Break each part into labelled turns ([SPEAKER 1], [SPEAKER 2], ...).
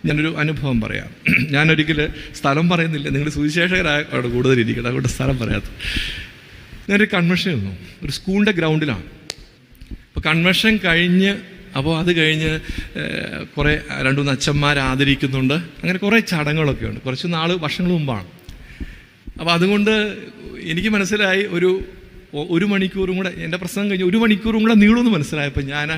[SPEAKER 1] ഞാനൊരു അനുഭവം പറയാം. ഞാനൊരിക്കൽ സ്ഥലം പറയുന്നില്ല, നിങ്ങൾ സുവിശേഷകരായ അവിടെ കൂടുതലിരിക്കണം, അതുകൊണ്ട് സ്ഥലം പറയാത്ത. ഞാനൊരു കൺവെൻഷൻ വന്നു, ഒരു സ്കൂളിൻ്റെ ഗ്രൗണ്ടിലാണ്. അപ്പോൾ കൺവെൻഷൻ കഴിഞ്ഞ്, അപ്പോൾ അത് കഴിഞ്ഞ് കുറേ 2-3 അച്ഛന്മാർ ആദരിക്കുന്നുണ്ട്. അങ്ങനെ കുറേ ചടങ്ങുകളൊക്കെ ഉണ്ട്, കുറച്ച് വർഷങ്ങൾ മുമ്പാണ്. അപ്പോൾ അതുകൊണ്ട് എനിക്ക് മനസ്സിലായി ഒരു മണിക്കൂറും കൂടെ, എൻ്റെ പ്രസംഗം കഴിഞ്ഞ് 1 മണിക്കൂറും കൂടെ നീളുമെന്ന് മനസ്സിലായപ്പോൾ ഞാൻ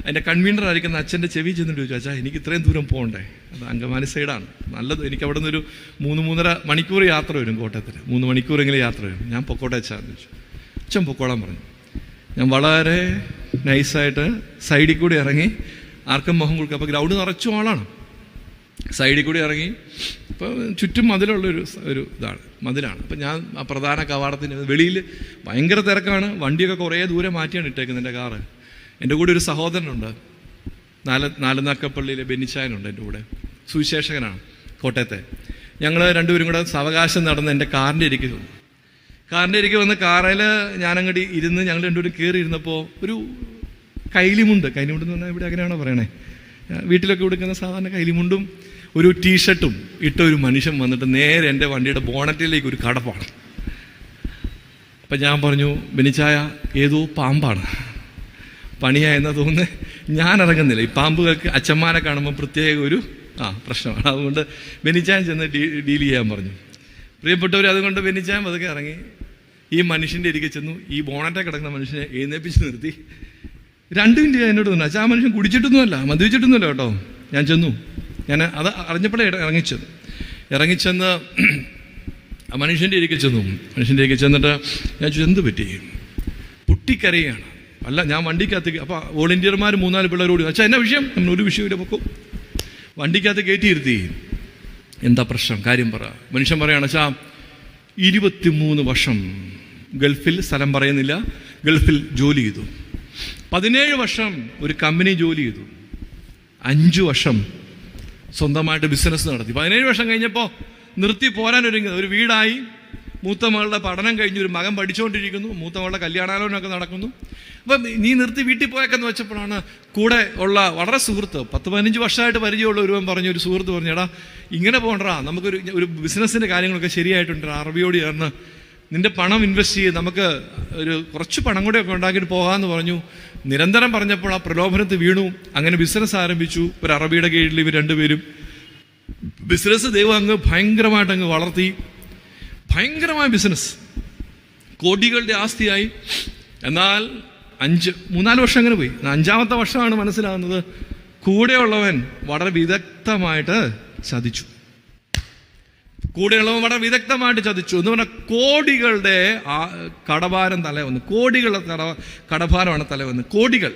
[SPEAKER 1] അതിൻ്റെ കൺവീനറായിരിക്കുന്ന അച്ഛൻ്റെ ചെവി ചെന്നിട്ട് ചോദിച്ചു, അച്ഛാ എനിക്ക് ഇത്രയും ദൂരം പോകണ്ടേ? അത് അങ്കമാലി സൈഡാണ്, നല്ലത്. എനിക്ക് അവിടെ നിന്നൊരു 3-3.5 മണിക്കൂർ യാത്ര വരും, കോട്ടയത്തിന് 3 മണിക്കൂറെങ്കിലും യാത്ര വരും. ഞാൻ പൊക്കോട്ടെ അച്ഛാന്ന് ചോദിച്ചു. അച്ഛൻ പൊക്കോളാൻ പറഞ്ഞു. ഞാൻ വളരെ നൈസായിട്ട് സൈഡിൽ കൂടി ഇറങ്ങി, ആർക്കും മുഖം കൊടുക്കുക. അപ്പോൾ ഗ്രൗണ്ട് നിറച്ചു ആളാണ്. സൈഡിൽ കൂടി ഇറങ്ങി, അപ്പോൾ ചുറ്റും മതിലുള്ളൊരു മതിലാണ്. അപ്പം ഞാൻ ആ പ്രധാന കവാടത്തിൻ്റെ വെളിയിൽ ഭയങ്കര തിരക്കാണ്, വണ്ടിയൊക്കെ കുറേ ദൂരെ മാറ്റിയാണ് ഇട്ടേക്കുന്നത് എൻ്റെ കാറ്. എൻ്റെ കൂടെ ഒരു സഹോദരനുണ്ട്, നാലുനാക്കപ്പള്ളിയിലെ ബെന്നിച്ചായനുണ്ട് എൻ്റെ കൂടെ, സുവിശേഷകനാണ്, കോട്ടയത്തെ. ഞങ്ങൾ രണ്ടുപേരും കൂടെ സാവകാശം നടന്ന് എൻ്റെ കാറിൻ്റെ ഇരിക്ക് വന്ന് കാറിൽ ഞാനങ്ങോട്ട് ഇരുന്ന് ഞങ്ങൾ രണ്ടുപേരും കയറി ഇരുന്നപ്പോൾ ഒരു കൈലിമുണ്ട് എന്ന് പറഞ്ഞാൽ ഇവിടെ അങ്ങനെയാണോ പറയണേ, വീട്ടിലൊക്കെ കൊടുക്കുന്ന സാധാരണ കൈലിമുണ്ടും ഒരു ടീഷർട്ടും ഇട്ട ഒരു മനുഷ്യൻ വന്നിട്ട് നേരെ എൻ്റെ വണ്ടിയുടെ ബോണറ്റിലേക്ക് ഒരു കടപ്പാണ്. അപ്പം ഞാൻ പറഞ്ഞു, ബെന്നിച്ചായ ഏതോ പാമ്പാണ്, പണിയായെന്നാ തോന്നുന്നത്, ഞാൻ ഇറങ്ങുന്നില്ല. ഈ പാമ്പുകൾക്ക് അച്ഛന്മാരെ കാണുമ്പോൾ പ്രത്യേക ഒരു പ്രശ്നമാണ്, അതുകൊണ്ട് ബെന്നിച്ചായൻ ചെന്ന് ഡീൽ ചെയ്യാൻ പറഞ്ഞു. പ്രിയപ്പെട്ടവർ, അതുകൊണ്ട് ബെന്നിച്ചായൻ അതൊക്കെ ഇറങ്ങി ഈ മനുഷ്യൻ്റെ ഇരിക്കെ ചെന്നു. ഈ ബോണറ്റെ കിടക്കുന്ന മനുഷ്യനെ എഴുന്നേപ്പിച്ച് നിർത്തി 2 മിനിറ്റ് എന്നോട് തോന്നുന്നു. അച്ഛാ, ആ മനുഷ്യൻ കുടിച്ചിട്ടൊന്നുമല്ല, മദ്യപിച്ചിട്ടൊന്നുമല്ല കേട്ടോ. ഞാൻ ചെന്നു, ഞാൻ അത് അറിഞ്ഞപ്പോഴേ ഇറങ്ങിച്ചെന്ന് ആ മനുഷ്യൻ്റെ ഇരിക്കെ ചെന്നിട്ട് ഞാൻ ചോദിച്ചു, എന്ത് പറ്റി? പൊട്ടിക്കരയാണ്. അല്ല, ഞാൻ വണ്ടിക്കകത്ത്, അപ്പോൾ വോളണ്ടിയർമാർ 3-4 പിള്ളേരോട്, അച്ഛാ എന്നാ വിഷയം? ഒരു വിഷയമില്ല, പൊക്കും. വണ്ടിക്കകത്ത് കയറ്റിയിരുത്തി. എന്താ പ്രശ്നം, കാര്യം പറ. മനുഷ്യൻ പറയാണ്, അച്ഛാ 23 വർഷം ഗൾഫിൽ, സ്ഥലം പറയുന്നില്ല, ഗൾഫിൽ ജോലി ചെയ്തു. 17 വർഷം ഒരു കമ്പനി ജോലി ചെയ്തു. 5 വർഷം സ്വന്തമായിട്ട് ബിസിനസ് നടത്തി. 17 വർഷം കഴിഞ്ഞപ്പോൾ നിർത്തി പോരാനൊരുങ്ങുന്നത്. ഒരു വീടായി, മൂത്ത മകളുടെ പഠനം കഴിഞ്ഞ് ഒരു മകൻ പഠിച്ചുകൊണ്ടിരിക്കുന്നു, മൂത്ത മകളുടെ കല്യാണാലോചനയൊക്കെ നടക്കുന്നു. അപ്പം നീ നിർത്തി വീട്ടിൽ പോയേക്കെന്ന് വെച്ചപ്പോഴാണ് കൂടെ ഉള്ള വളരെ സുഹൃത്ത്, 10-15 വർഷമായിട്ട് പരിചയമുള്ള ഒരുവൻ പറഞ്ഞു, ഒരു സുഹൃത്ത് പറഞ്ഞു, എടാ ഇങ്ങനെ പോകണ്ടാ, നമുക്കൊരു ബിസിനസ്സിൻ്റെ കാര്യങ്ങളൊക്കെ ശരിയായിട്ടുണ്ട്, അറബിയോട് ചേർന്ന് നിൻ്റെ പണം ഇൻവെസ്റ്റ് ചെയ്ത് നമുക്ക് കുറച്ച് പണം കൂടെയൊക്കെ ഉണ്ടാക്കിയിട്ട് പോകാമെന്ന് പറഞ്ഞു. നിരന്തരം പറഞ്ഞപ്പോൾ ആ പ്രലോഭനത്തിൽ വീണു. അങ്ങനെ ബിസിനസ് ആരംഭിച്ചു. ഒരു അറബിയുടെ കീഴിൽ ഇവർ രണ്ടുപേരും ബിസിനസ് ദൈവം ഭയങ്കരമായിട്ട് വളർത്തി. ഭയങ്കരമായ ബിസിനസ്, കോടികളുടെ ആസ്തിയായി. എന്നാൽ 3-4 വർഷം അങ്ങനെ പോയി. 5-ാമത്തെ വർഷമാണ് മനസ്സിലാകുന്നത്, കൂടെയുള്ളവൻ വളരെ വിദഗ്ധമായിട്ട് ചതിച്ചു. എന്ന് പറഞ്ഞാൽ കോടികളുടെ കടഭാരം തലവന്ന്, കോടികളുടെ കടഭാരമാണ് തലവന്ന്, കോടികൾ.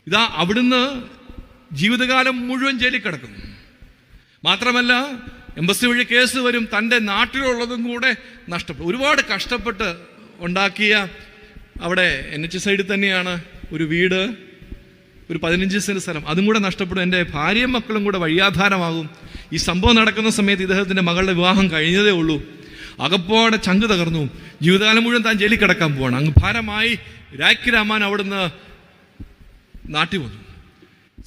[SPEAKER 1] ഇതാ അവിടുന്ന് ജീവിതകാലം മുഴുവൻ ജയിലിൽ കിടക്കുന്നു. മാത്രമല്ല എംബസി വഴി കേസ് വരും, തൻ്റെ നാട്ടിലുള്ളതും കൂടെ നഷ്ടപ്പെടും. ഒരുപാട് കഷ്ടപ്പെട്ട് ഉണ്ടാക്കിയ, അവിടെ NH സൈഡിൽ തന്നെയാണ് ഒരു വീട്, ഒരു 15 സെന്റ് സ്ഥലം, അതും കൂടെ നഷ്ടപ്പെടും. എൻ്റെ ഭാര്യയും മക്കളും കൂടെ വഴിയാധാരമാകും. ഈ സംഭവം നടക്കുന്ന സമയത്ത് ഇദ്ദേഹത്തിൻ്റെ മകളുടെ വിവാഹം കഴിഞ്ഞതേ ഉള്ളൂ. അകപ്പോടെ ചങ്ക് തകർന്നു. ജീവിതകാലം മുഴുവൻ താൻ ജയിലിൽ കിടക്കാൻ പോവാണ്. അങ്ങ് ഭാരമായി രാഖിരാമാൻ അവിടുന്ന് നാട്ടിൽ വന്നു.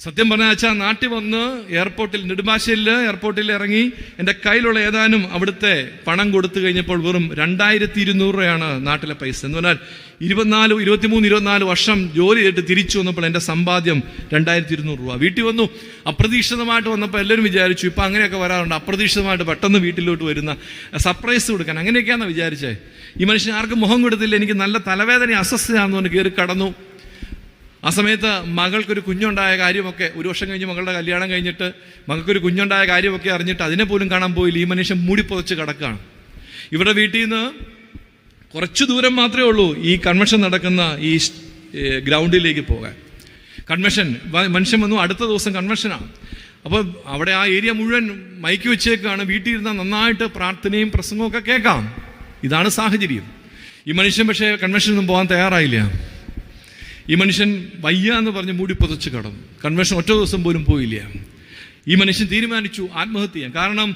[SPEAKER 1] സത്യം പറഞ്ഞാൽ വെച്ചാൽ നാട്ടിൽ വന്ന് എയർപോർട്ടിൽ, നെടുമ്പാശ്ശേരിയിൽ എയർപോർട്ടിൽ ഇറങ്ങി എൻ്റെ കയ്യിലുള്ള ഏതാനും അവിടുത്തെ പണം കൊടുത്തു കഴിഞ്ഞപ്പോൾ വെറും 2200 രൂപയാണ് നാട്ടിലെ പൈസ. എന്ന് പറഞ്ഞാൽ 23-24 വർഷം ജോലി ചെയ്തിട്ട് തിരിച്ചു വന്നപ്പോൾ എൻ്റെ സമ്പാദ്യം 2200 രൂപ. വീട്ടിൽ വന്നു. അപ്രതീക്ഷിതമായിട്ട് വന്നപ്പോൾ എല്ലാവരും വിചാരിച്ചു, ഇപ്പം അങ്ങനെയൊക്കെ വരാറുണ്ട്, അപ്രതീക്ഷിതമായിട്ട് പെട്ടെന്ന് വീട്ടിലോട്ട് വരുന്ന സർപ്രൈസ് കൊടുക്കാൻ, അങ്ങനെയൊക്കെയാണെന്ന് വിചാരിച്ചേ. ഈ മനുഷ്യൻ ആർക്കും മുഖം കൊടുത്തില്ല. എനിക്ക് നല്ല തലവേദന, അസ്വസ്ഥയാണെന്നുകൊണ്ട് കയറി കടന്നു. ആ സമയത്ത് മകൾക്കൊരു കുഞ്ഞുണ്ടായ കാര്യമൊക്കെ, 1 വർഷം കഴിഞ്ഞ് മകളുടെ കല്യാണം കഴിഞ്ഞിട്ട് മകൾക്കൊരു കുഞ്ഞുണ്ടായ കാര്യമൊക്കെ അറിഞ്ഞിട്ട് അതിനെ പോലും കാണാൻ പോയില്ല. ഈ മനുഷ്യൻ മൂടിപ്പൊതച്ച് കിടക്കുകയാണ്. ഇവരുടെ വീട്ടിൽ നിന്ന് കുറച്ച് ദൂരം മാത്രമേ ഉള്ളൂ ഈ കൺവെൻഷൻ നടക്കുന്ന ഈ ഗ്രൗണ്ടിലേക്ക് പോകാൻ. മനുഷ്യൻ വന്നു. അടുത്ത ദിവസം കൺവെൻഷനാണ്. അപ്പോൾ അവിടെ ആ ഏരിയ മുഴുവൻ മൈക്ക് വെച്ചേക്കാണ്. വീട്ടിൽ ഇരുന്നാൽ നന്നായിട്ട് പ്രാർത്ഥനയും പ്രസംഗമൊക്കെ കേൾക്കാം. ഇതാണ് സാഹചര്യം. ഈ മനുഷ്യൻ പക്ഷേ കൺവെൻഷനൊന്നും പോകാൻ തയ്യാറായില്ല. ഈ മനുഷ്യൻ വയ്യ എന്ന് പറഞ്ഞ് മൂടി പുതച്ച് കടന്നു. കൺവെൻഷൻ ഒറ്റ ദിവസം പോലും പോയില്ല. ഈ മനുഷ്യൻ തീരുമാനിച്ചു ആത്മഹത്യ ചെയ്യാൻ. കാരണം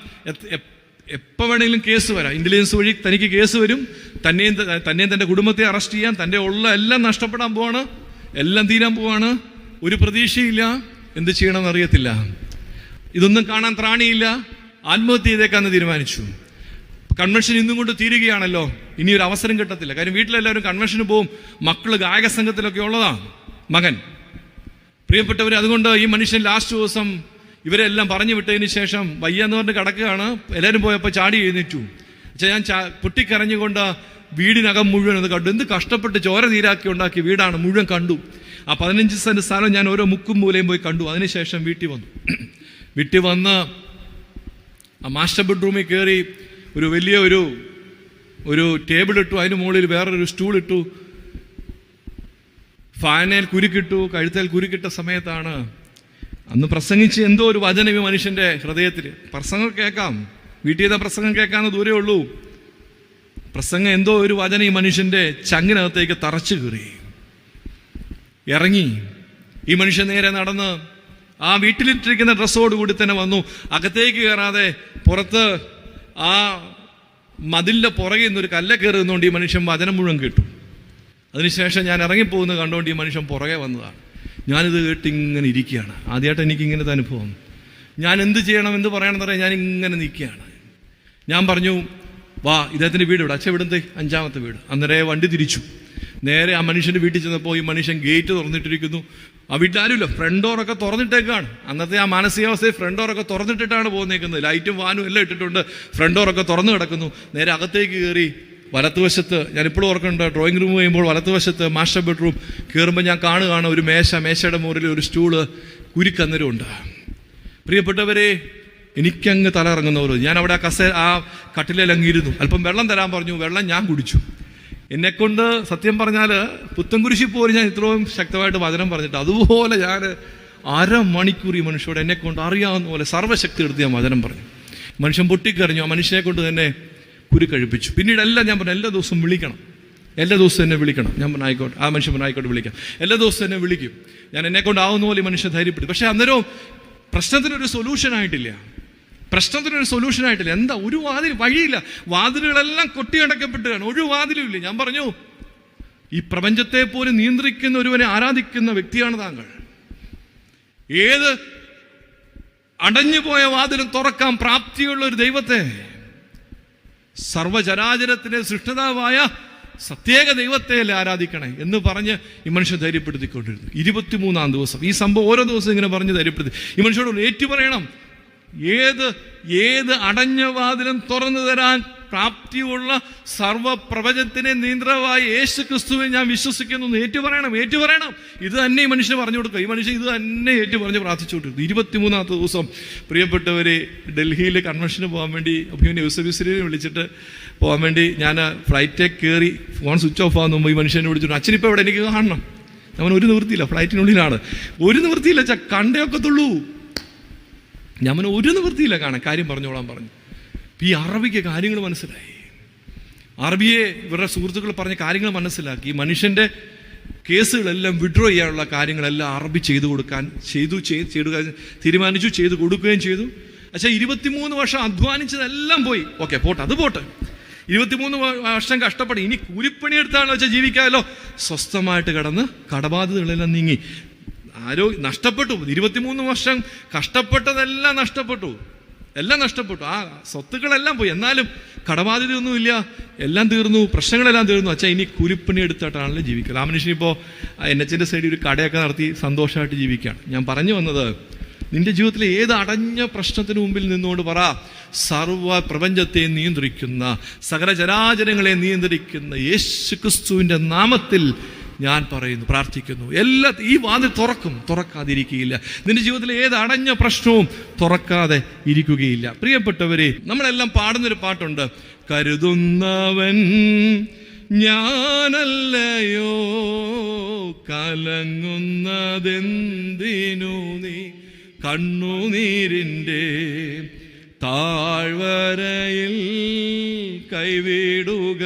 [SPEAKER 1] എപ്പോൾ വേണമെങ്കിലും കേസ് വരാം. ഇന്റലിജൻസ് വഴി തനിക്ക് കേസ് വരും. തന്നെയും തൻ്റെ കുടുംബത്തെ അറസ്റ്റ് ചെയ്യാൻ, തൻ്റെ ഉള്ള എല്ലാം നഷ്ടപ്പെടാൻ പോവാണ്, എല്ലാം തീരാൻ പോവാണ്. ഒരു പ്രതീക്ഷയില്ല, എന്ത് ചെയ്യണമെന്ന് അറിയത്തില്ല. ഇതൊന്നും കാണാൻ ത്രാണിയില്ല, ആത്മഹത്യ ചെയ്തേക്കാന്ന് തീരുമാനിച്ചു. കൺവെൻഷൻ ഇന്നും കൊണ്ട് തീരുകയാണല്ലോ, ഇനി ഒരു അവസരം കിട്ടത്തില്ല. കാര്യം വീട്ടിലെല്ലാവരും കൺവെൻഷന് പോവും, മക്കള് ഗായക സംഘത്തിലൊക്കെ ഉള്ളതാണ് മകൻ. പ്രിയപ്പെട്ടവർ, അതുകൊണ്ട് ഈ മനുഷ്യൻ ലാസ്റ്റ് ദിവസം ഇവരെല്ലാം പറഞ്ഞു വിട്ടതിന് ശേഷം വയ്യാന്ന് പറഞ്ഞ് കിടക്കുകയാണ്. എല്ലാവരും പോയപ്പോൾ ചാടി എഴുന്നേറ്റു. ഞാൻ പൊട്ടിക്കരഞ്ഞുകൊണ്ട് വീടിനകം മുഴുവൻ അത് കണ്ടു. എന്ത് കഷ്ടപ്പെട്ട് ചോര നീരാക്കി ഉണ്ടാക്കിയ വീടാണ്, മുഴുവൻ കണ്ടു. ആ 15 സെന്റ് സ്ഥലം ഞാൻ ഓരോ മുക്കും മൂലയും പോയി കണ്ടു. അതിനുശേഷം വീട്ടിൽ വന്ന് ആ മാസ്റ്റർ ബെഡ്റൂമിൽ കയറി ഒരു വലിയ ഒരു ടേബിൾ ഇട്ടു, അതിന് മുകളിൽ വേറൊരു സ്റ്റൂൾ ഇട്ടു, ഫാനയിൽ കുരുക്കിട്ടു, കഴുത്തേൽ കുരുക്കിട്ട സമയത്താണ് അന്ന് പ്രസംഗിച്ച് എന്തോ ഒരു വചനം ഈ മനുഷ്യന്റെ ഹൃദയത്തിൽ. പ്രസംഗം കേൾക്കാം, വീട്ടിൽ ചെയ്ത പ്രസംഗം കേൾക്കാന്ന് ദൂരേ ഉള്ളൂ. പ്രസംഗം എന്തോ ഒരു വചനം ഈ മനുഷ്യന്റെ ചങ്ങിനകത്തേക്ക് തറച്ചു കയറി ഇറങ്ങി. ഈ മനുഷ്യൻ നേരെ നടന്ന് ആ വീട്ടിലിട്ടിരിക്കുന്ന ഡ്രസ്സോട് കൂടി തന്നെ വന്നു. അകത്തേക്ക് കയറാതെ പുറത്ത് ആ മതിലിന്റെ പുറകെ നിന്നൊരു കല്ല് കയറി നിന്നുകൊണ്ട് ഈ മനുഷ്യൻ വചനം മുഴുവൻ കേട്ടു. അതിനുശേഷം ഞാൻ ഇറങ്ങിപ്പോകുന്നത് കണ്ടുകൊണ്ട് ഈ മനുഷ്യൻ പുറകെ വന്നതാണ്. ഞാനിത് കേട്ട് ഇങ്ങനെ ഇരിക്കുകയാണ്. ആദ്യമായിട്ട് എനിക്ക് ഇങ്ങനത്തെ അനുഭവം. ഞാൻ എന്ത് ചെയ്യണം, എന്ത് പറയണമെന്ന് പറയാൻ ഞാൻ ഇങ്ങനെ നിൽക്കുകയാണ്. ഞാൻ പറഞ്ഞു, വാ, ഇദ്ദേഹത്തിൻ്റെ വീട് ഇവിടെ, അച്ഛൻ ഇവിടുത്തെ 5ാമത്തെ വീട്. അന്നേരം വണ്ടി തിരിച്ചു. നേരെ ആ മനുഷ്യൻ്റെ വീട്ടിൽ ചെന്നപ്പോൾ ഈ മനുഷ്യൻ ഗേറ്റ് തുറന്നിട്ടിരിക്കുന്നു. ആ വീട്ടിലാരുമില്ല, ഫ്രണ്ട് ഡോറൊക്കെ തുറന്നിട്ടേക്കാണ്. അന്നത്തെ ആ മാനസികാവസ്ഥയിൽ ഫ്രണ്ട് ഡോറൊക്കെ തുറന്നിട്ടിട്ടാണ് പോകുന്നേക്കുന്നത്. ലൈറ്റും വാനും എല്ലാം ഇട്ടിട്ടുണ്ട്, ഫ്രണ്ട് ഡോറൊക്കെ തുറന്നു കിടക്കുന്നു. നേരെ അകത്തേക്ക് കയറി വലത്തുവശത്ത്, ഞാനിപ്പോഴും ഓർക്കുന്നുണ്ട്, ഡ്രോയിങ് റൂം കഴിയുമ്പോൾ വലത്തുവശത്ത് മാസ്റ്റർ ബെഡ്റൂം കയറുമ്പോൾ ഞാൻ കാണുകയാണ് ഒരു മേശയുടെ മുകളിൽ ഒരു സ്റ്റൂള് കുരുക്കന്നേരമുണ്ട്. പ്രിയപ്പെട്ടവരെ, എനിക്കങ്ങ് തല ഇറങ്ങുന്നവരോ. ഞാൻ അവിടെ ആ കട്ടിലേൽ അങ്ങിരുന്നു. അല്പം വെള്ളം തരാൻ പറഞ്ഞു, വെള്ളം ഞാൻ കുടിച്ചു. എന്നെക്കൊണ്ട് സത്യം പറഞ്ഞാൽ പുത്തൻകുരിശിൽ പോലും ഞാൻ ഇത്രയും ശക്തമായിട്ട് വചനം പറഞ്ഞിട്ട് അതുപോലെ ഞാൻ അരമണിക്കൂർ ഈ മനുഷ്യരോട് എന്നെക്കൊണ്ട് അറിയാവുന്ന പോലെ സർവ്വശക്തി എടുത്ത് ഞാൻ വചനം പറഞ്ഞു. മനുഷ്യൻ പൊട്ടിക്കറിഞ്ഞു. ആ മനുഷ്യനെ കൊണ്ട് തന്നെ കുരുക്കഴിപ്പിച്ചു. പിന്നീട് എല്ലാം ഞാൻ പറഞ്ഞു, എല്ലാ ദിവസവും വിളിക്കണം, എല്ലാ ദിവസവും എന്നെ വിളിക്കണം. ഞാൻ പറഞ്ഞു ആയിക്കോട്ടെ. ആ മനുഷ്യൻ പറഞ്ഞു ആയിക്കോട്ടെ, വിളിക്കാം. എല്ലാ ദിവസവും എന്നെ വിളിക്കും. ഞാൻ എന്നെക്കൊണ്ടാവുന്ന പോലെ ഈ മനുഷ്യൻ ധൈര്യപ്പെട്ടു. പക്ഷേ അന്നേരവും പ്രശ്നത്തിനൊരു സൊല്യൂഷനായിട്ടില്ല. എന്താ, ഒരു വഴിയില്ല. വാതിലുകളെല്ലാം കൊട്ടിയടക്കപ്പെട്ടുകയാണ്, ഒരു വാതിലും ഇല്ല. ഞാൻ പറഞ്ഞു, ഈ പ്രപഞ്ചത്തെ പോലും നിയന്ത്രിക്കുന്ന ഒരുവനെ ആരാധിക്കുന്ന വ്യക്തിയാണ് താങ്കൾ. ഏത് അടഞ്ഞുപോയ വാതിലും തുറക്കാൻ പ്രാപ്തിയുള്ള ഒരു ദൈവത്തെ, സർവചരാചരത്തിന്റെ സൃഷ്ടിതാവായ സത്യേക ദൈവത്തെയല്ലേ ആരാധിക്കണേ എന്ന് പറഞ്ഞ് ഈ മനുഷ്യൻ ധൈര്യപ്പെടുത്തിക്കൊണ്ടിരുന്നു. 23-ാം ദിവസം ഈ സംഭവം ഓരോ ദിവസം ഇങ്ങനെ പറഞ്ഞ് ധൈര്യപ്പെടുത്തി. ഈ മനുഷ്യനോട് ഏറ്റു പറയണം, ഏത് അടഞ്ഞ വാതിലും തുറന്നു തരാൻ പ്രാപ്തിയുള്ള സർവ്വപ്രപഞ്ചത്തിനെ നിയന്ത്രണമായ യേശു ക്രിസ്തുവിനെ ഞാൻ വിശ്വസിക്കുന്നു. ഏറ്റുപറയണം. ഇത് തന്നെ ഈ മനുഷ്യന് പറഞ്ഞു കൊടുക്കുക. ഈ മനുഷ്യൻ ഇത് തന്നെ പറഞ്ഞ് പ്രാർത്ഥിച്ചുകൊണ്ടിരുന്നു. 23-ാമത്തെ ദിവസം പ്രിയപ്പെട്ടവരെ, ഡൽഹിയിൽ കൺവെൻഷന് പോകാൻ വേണ്ടി അഭിമന്യ യൂസഫിനെ വിളിച്ചിട്ട് പോകാൻ വേണ്ടി ഞാൻ ഫ്ലൈറ്റേ കയറി. ഫോൺ സ്വിച്ച് ഓഫ് ആകുന്ന മുമ്പ് ഈ മനുഷ്യനെ വിളിച്ചിട്ട്, അച്ഛനിപ്പോൾ ഇവിടെ എനിക്ക് കാണണം. അവൻ ഒരു നിവൃത്തിയില്ല, ഫ്ലൈറ്റിനുള്ളിലാണ്. ഒരു നിവൃത്തിയില്ല, കണ്ടേ ഒക്കത്തുള്ളൂ. ഞാൻ ഒരു നിവൃത്തിയില്ല കാണാൻ, കാര്യം പറഞ്ഞോളാൻ പറഞ്ഞു. ഈ അറബിക്ക് കാര്യങ്ങൾ മനസ്സിലായി. അറബിയെ ഇവരുടെ സുഹൃത്തുക്കൾ പറഞ്ഞ കാര്യങ്ങൾ മനസ്സിലാക്കി. ഈ മനുഷ്യൻ്റെ കേസുകളെല്ലാം വിഡ്രോ ചെയ്യാനുള്ള കാര്യങ്ങളെല്ലാം അറബി ചെയ്തു തീരുമാനിച്ചു, ചെയ്തു കൊടുക്കുകയും ചെയ്തു. പക്ഷേ 23 വർഷം അധ്വാനിച്ചതെല്ലാം പോയി. ഓക്കെ, അത് പോട്ടെ. 23 വർഷം കഷ്ടപ്പെടി. ഇനി കൂലിപ്പണിയെടുത്താണോ വെച്ചാൽ ജീവിക്കാമല്ലോ. സ്വസ്ഥമായിട്ട് കിടന്ന് കടബാധ്യതകളെല്ലാം നീങ്ങി. നഷ്ടപ്പെട്ടു. 23 വർഷം കഷ്ടപ്പെട്ടതെല്ലാം നഷ്ടപ്പെട്ടു. ആ സ്വത്തുക്കളെല്ലാം പോയി. എന്നാലും കടബാധ്യതയൊന്നുമില്ല, എല്ലാം തീർന്നു, പ്രശ്നങ്ങളെല്ലാം തീർന്നു. അച്ഛാ, ഇനി കൂലിപ്പണി എടുത്തിട്ടാണല്ലോ ജീവിക്കുക. ആ മനുഷ്യൻ ഇപ്പോൾ NH സൈഡിൽ ഒരു കടയൊക്കെ നടത്തി സന്തോഷമായിട്ട് ജീവിക്കുകയാണ്. ഞാൻ പറഞ്ഞു വന്നത്, നിന്റെ ജീവിതത്തിലെ ഏത് അടഞ്ഞ പ്രശ്നത്തിന് മുമ്പിൽ നിന്നുകൊണ്ട് പറ, സർവ്വ പ്രപഞ്ചത്തെ നിയന്ത്രിക്കുന്ന, സകല ചരാചരങ്ങളെ നിയന്ത്രിക്കുന്ന യേശു ക്രിസ്തുവിൻ്റെ നാമത്തിൽ ഞാൻ പറയുന്നു, പ്രാർത്ഥിക്കുന്നു, ഈ വാതിൽ തുറക്കാതിരിക്കുകയില്ല. നിന്റെ ജീവിതത്തിലെ ഏത് അടഞ്ഞ പ്രശ്നവും തുറക്കാതെ ഇരിക്കുകയില്ല. പ്രിയപ്പെട്ടവരെ, നമ്മളെല്ലാം പാടുന്നൊരു പാട്ടുണ്ട്, കരുതുന്നവൻ ഞാനല്ലയോ, കലങ്ങുന്നതെന്തിനു നീ കണ്ണുനീരിൻ്റെ താഴ്വരയിൽ കൈവിടുക.